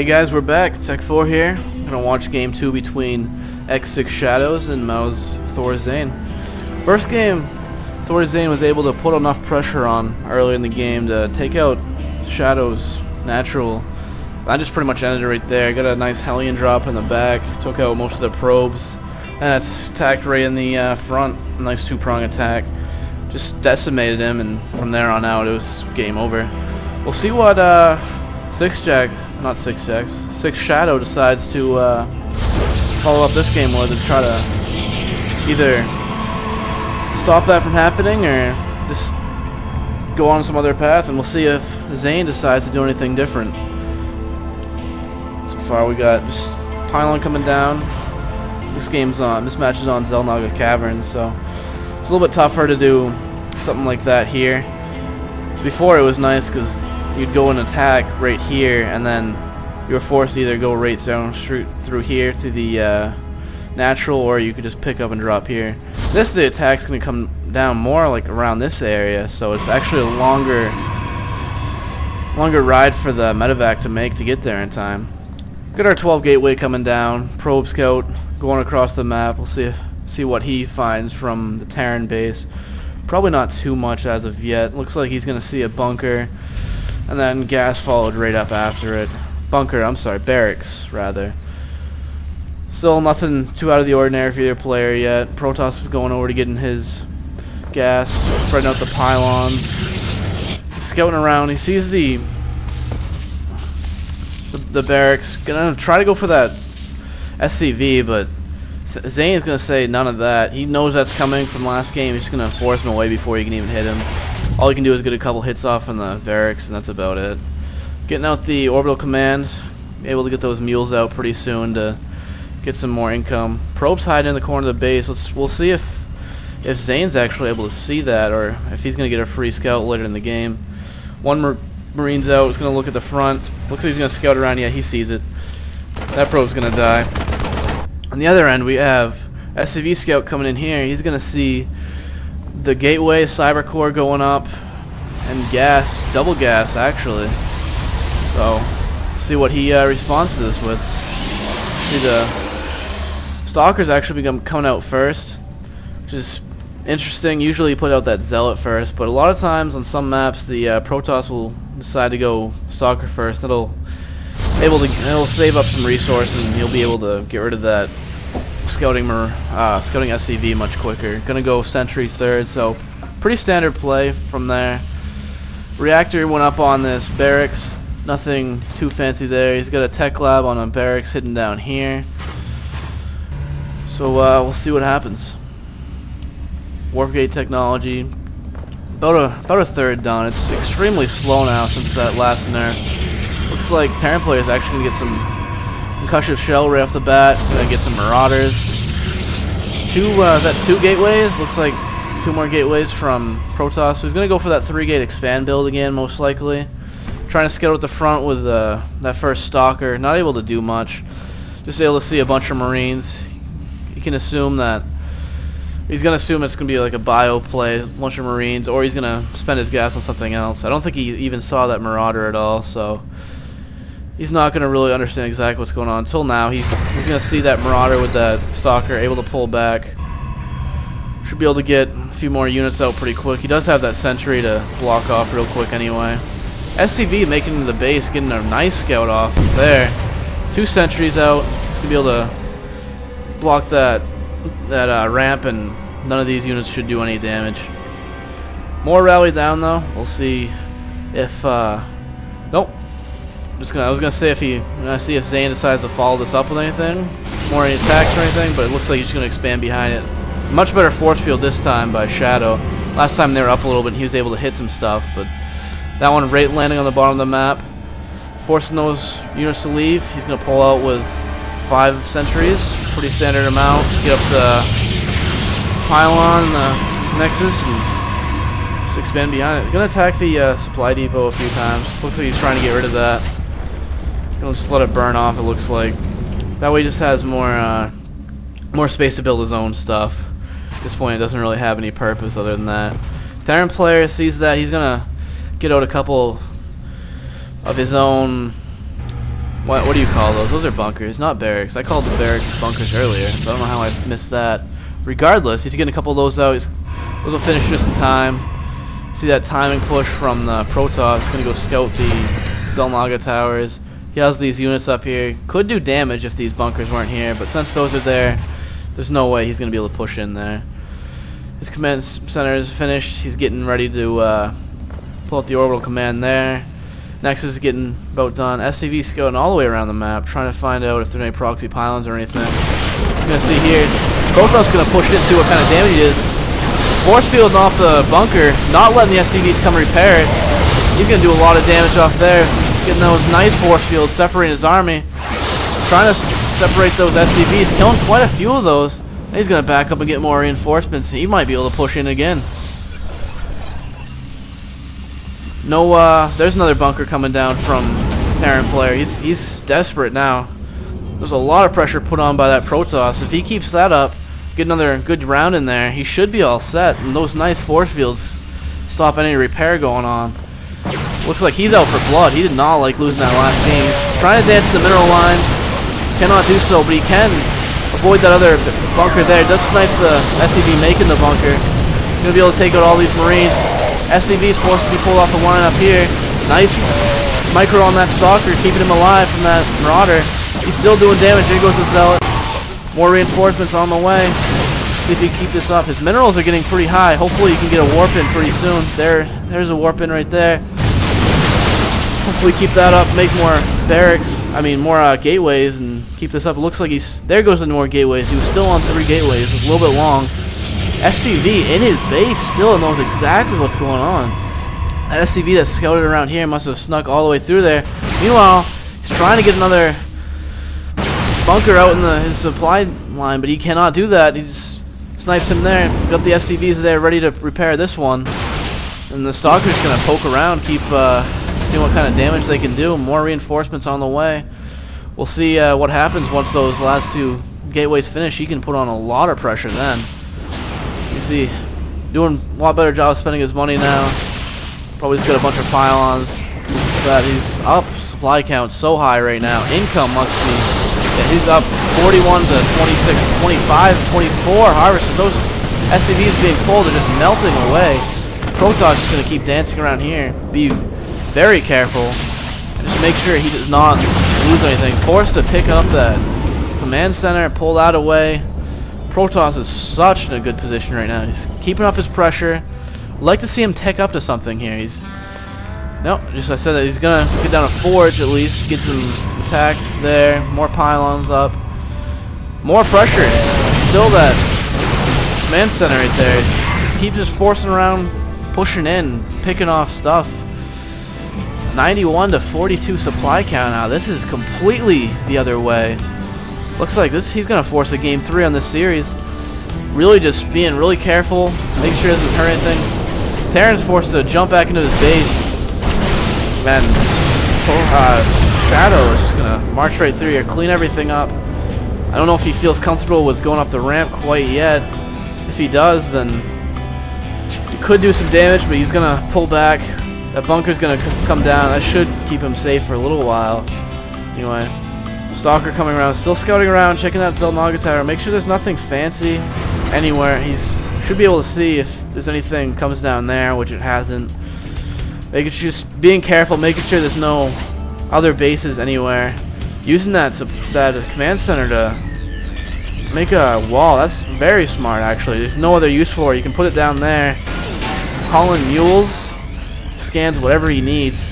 Hey guys, we're back. TechFour here. Gonna watch game 2 between xSixShadow and mouzThorZaiN. First game, ThorZaiN was able to put enough pressure on early in the game to take out Shadow's natural. I just pretty much ended it right there. Got a nice Hellion drop in the back, took out most of the probes, and attacked right in the front. A nice two-prong attack. Just decimated him, and from there on out it was game over. We'll see what xSixShadow decides to follow up this game with and try to either stop that from happening or just go on some other path, and we'll see if Zayn decides to do anything different. So far we got just Pylon coming down. This match is on Xelnaga Caverns, so it's a little bit tougher to do something like that here. So before it was nice because you'd go and attack right here, and then you were forced to either go right down through here to the natural, or you could just pick up and drop here. The attack's going to come down more like around this area, so it's actually a longer ride for the medevac to make to get there in time. Got our 12 gateway coming down, probe scout going across the map. We'll see what he finds from the Terran base. Probably not too much as of yet. Looks like he's going to see a bunker, and then gas followed right up after it. Barracks rather. Still nothing too out of the ordinary for either player yet. Protoss is going over to getting his gas, spreading out the pylons, scouting around. He sees the barracks. Gonna try to go for that SCV, but Zayn is gonna say none of that. He knows that's coming from last game. He's just gonna force him away before he can even hit him. All he can do is get a couple hits off on the barracks, and that's about it. Getting out the orbital command, able to get those mules out pretty soon to get some more income. Probes hide in the corner of the base. We'll see if Zayn's actually able to see that, or if he's gonna get a free scout later in the game. One Marine's out. He's gonna look at the front. Looks like he's gonna scout around. Yeah, he sees it. That probe's gonna die. On the other end, we have SCV scout coming in here. He's gonna see the gateway cyber core going up, and gas, double gas actually. So see what he responds to this with. See, the stalkers actually coming out first, which is interesting. Usually you put out that zealot first, but a lot of times on some maps the Protoss will decide to go stalker first. It'll save up some resources, and he'll be able to get rid of that scouting SCV much quicker. Gonna go sentry third, so pretty standard play from there. Reactor went up on this barracks. Nothing too fancy there. He's got a tech lab on a barracks hidden down here. So we'll see what happens. Warpgate technology, about a third done. It's extremely slow now since that last nerf. Looks like Terran players actually gonna get some concussive shell right off the bat. Gonna get some marauders. Two gateways. Looks like two more gateways from Protoss. So he's gonna go for that 3-gate expand build again, most likely. Trying to scout at the front with that first stalker. Not able to do much. Just able to see a bunch of Marines. You can assume that he's gonna assume it's gonna be like a bio play, a bunch of Marines, or he's gonna spend his gas on something else. I don't think he even saw that Marauder at all, so he's not gonna really understand exactly what's going on until now. He's gonna see that Marauder with that stalker, able to pull back. Should be able to get a few more units out pretty quick. He does have that sentry to block off real quick anyway. SCV making it to the base, getting a nice scout off there. 2 sentries out. He's gonna be able to block that ramp, and none of these units should do any damage. More rally down though. We'll see if nope. I was gonna see if Zayn decides to follow this up with anything, more any attacks or anything, but it looks like he's gonna expand behind it. Much better force field this time by Shadow. Last time they were up a little bit and he was able to hit some stuff, but that one right landing on the bottom of the map, forcing those units to leave. He's gonna pull out with 5 sentries, pretty standard amount. Get up the pylon, nexus, and just expand behind it. Gonna attack the supply depot a few times. Looks like he's trying to get rid of that. Gonna just let it burn off. It looks like that way he just has more space to build his own stuff. At this point, it doesn't really have any purpose other than that. Terran player sees that. He's gonna get out a couple of his own What do you call those? Those are bunkers, not barracks. I called the barracks bunkers earlier, so I don't know how I missed that. Regardless, he's getting a couple of those out. Those will finish just in time. See that timing push from the Protoss. He's going to go scout the Xel'Naga towers. He has these units up here. Could do damage if these bunkers weren't here, but since those are there, there's no way he's going to be able to push in there. His command center is finished. He's getting ready to pull up the orbital command there. Nexus is getting about done. SCV scouting all the way around the map, trying to find out if there are any proxy pylons or anything. You're going to see here, Protoss is going to push into what kind of damage it is. Force fielding off the bunker, not letting the SCVs come repair it. He's going to do a lot of damage off there. Getting those nice force fields, separating his army. Trying to separate those SCVs, killing quite a few of those. And he's going to back up and get more reinforcements. He might be able to push in again. No, there's another bunker coming down from Terran player. He's desperate now. There's a lot of pressure put on by that Protoss. If he keeps that up, get another good round in there, he should be all set. And those nice force fields stop any repair going on. Looks like he's out for blood. He did not like losing that last game. He's trying to dance to the mineral line. Cannot do so, but he can avoid that other bunker there. Does snipe the SCV making the bunker. He's going to be able to take out all these Marines. SCV is forced to be pulled off the line up here. Nice micro on that Stalker, keeping him alive from that Marauder. He's still doing damage. There goes the Zealot. More reinforcements on the way. See if he can keep this up. His minerals are getting pretty high. Hopefully you can get a warp in pretty soon. There's a warp in right there. Hopefully keep that up, make more barracks, more gateways, and keep this up. It looks like there goes into more gateways. He was still on 3 gateways. It's a little bit long. SCV in his base still knows exactly what's going on. That SCV that scouted around here must have snuck all the way through there. Meanwhile, he's trying to get another bunker out in his supply line, but he cannot do that. He just snipes him there. Got the SCVs there ready to repair this one. And the Stalker's going to poke around, keep seeing what kind of damage they can do. More reinforcements on the way. We'll see what happens once those last 2 gateways finish. He can put on a lot of pressure then. You see, doing a lot better job spending his money now. Probably just got a bunch of pylons. But he's up. Supply count so high right now. Income must be. Yeah, he's up 41 to 26, 25, 24 harvesters. Those SCVs being pulled are just melting away. Protoss is going to keep dancing around here. Be very careful. Just make sure he does not lose anything. Forced to pick up that command center, pull that away. Protoss is such in a good position right now. He's keeping up his pressure. I'd like to see him tech up to something here. I said that he's gonna get down a forge at least, get some attack there, more pylons up, more pressure. Still that command center right there. Just keep forcing around, pushing in, picking off stuff. 91 to 42 supply count now. This is completely the other way. Looks like he's going to force a game 3 on this series. Really just being really careful, make sure he doesn't hurt anything. Terran's forced to jump back into his base. And Shadow is just going to march right through here, clean everything up. I don't know if he feels comfortable with going up the ramp quite yet. If he does, then he could do some damage, but he's going to pull back. That bunker's going to come down. That should keep him safe for a little while. Anyway, Stalker coming around, still scouting around, checking out Xel'Naga tower. Make sure there's nothing fancy anywhere. He should be able to see if there's anything comes down there, which it hasn't. Just being careful, making sure there's no other bases anywhere. Using that command center to make a wall. That's very smart, actually. There's no other use for it. You can put it down there. Call in mules. Scans whatever he needs.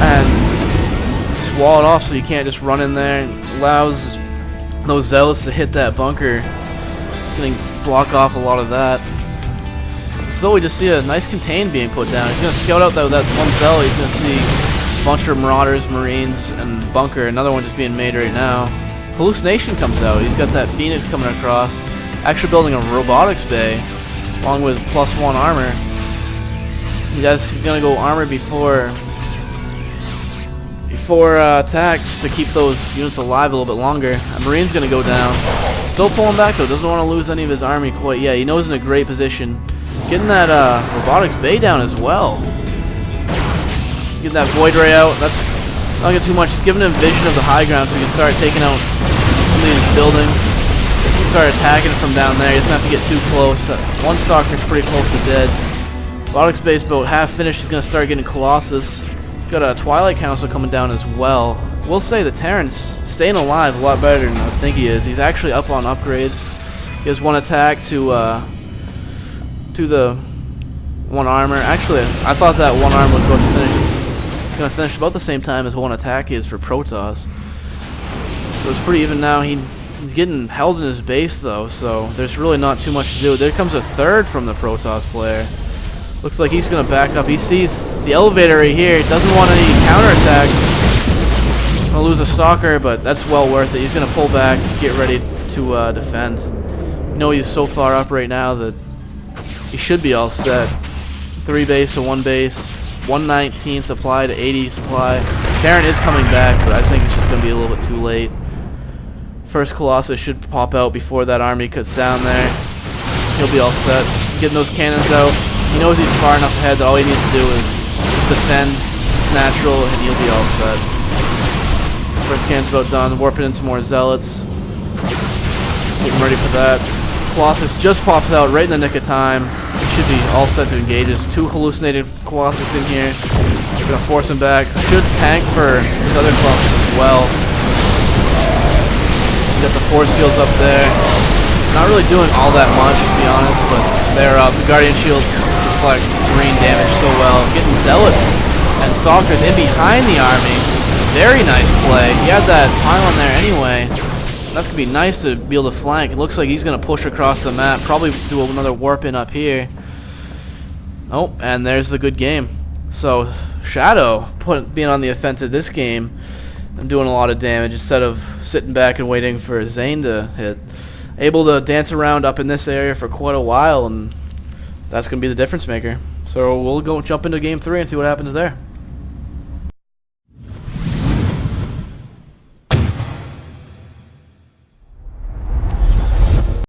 And just wall it off so you can't just run in there. It allows those zealots to hit that bunker. It's going to block off a lot of that. So we just see a nice contain being put down. He's going to scout out that one zealot. He's going to see a bunch of marauders, marines, and bunker. Another one just being made right now. Hallucination comes out. He's got that phoenix coming across. Actually building a robotics bay along with +1 armor. He's going to go armor before attack just to keep those units alive a little bit longer. A marine's going to go down. Still pulling back though. Doesn't want to lose any of his army quite yet. He knows he's in a great position. Getting that robotics bay down as well. Getting that void ray out. That's Not get too much. He's giving him vision of the high ground so he can start taking out some of these buildings. He can start attacking from down there. He doesn't have to get too close. One stalker's pretty close to dead. Robotics base about half finished. He's going to start getting Colossus. Got a Twilight Council coming down as well. We'll say the Terran's staying alive a lot better than I think he is. He's actually up on upgrades. He has one attack to the one armor. Actually, I thought that one armor was going to finish. It's going to finish about the same time as one attack is for Protoss. So it's pretty even now. He's getting held in his base though, so there's really not too much to do. There comes a third from the Protoss player. Looks like he's going to back up. He sees the elevator right here. Doesn't want any counterattacks. Going to lose a stalker, but that's well worth it. He's going to pull back, get ready to defend. You know he's so far up right now that he should be all set. 3 base to 1 base. 119 supply to 80 supply. Terran is coming back, but I think it's just going to be a little bit too late. First Colossus should pop out before that army cuts down there. He'll be all set. Getting those cannons out. He knows he's far enough ahead that all he needs to do is just defend natural and he'll be all set. First cannon's about done. Warping into more zealots. Getting ready for that. Colossus just pops out right in the nick of time. He should be all set to engage. There's 2 hallucinated Colossus in here. We're gonna force him back. Should tank for his other Colossus as well. Got the force fields up there. Not really doing all that much, to be honest, but they're up. The Guardian Shields deflect green damage so well. Getting Zealots and Stalkers in behind the army. Very nice play. He had that pylon there anyway. That's going to be nice to be able to flank. It looks like he's going to push across the map. Probably do another warp in up here. Oh, and there's the good game. So, Shadow being on the offensive this game and doing a lot of damage instead of sitting back and waiting for ZaiN to hit. Able to dance around up in this area for quite a while, and that's going to be the difference maker. So we'll go jump into game 3 and see what happens there.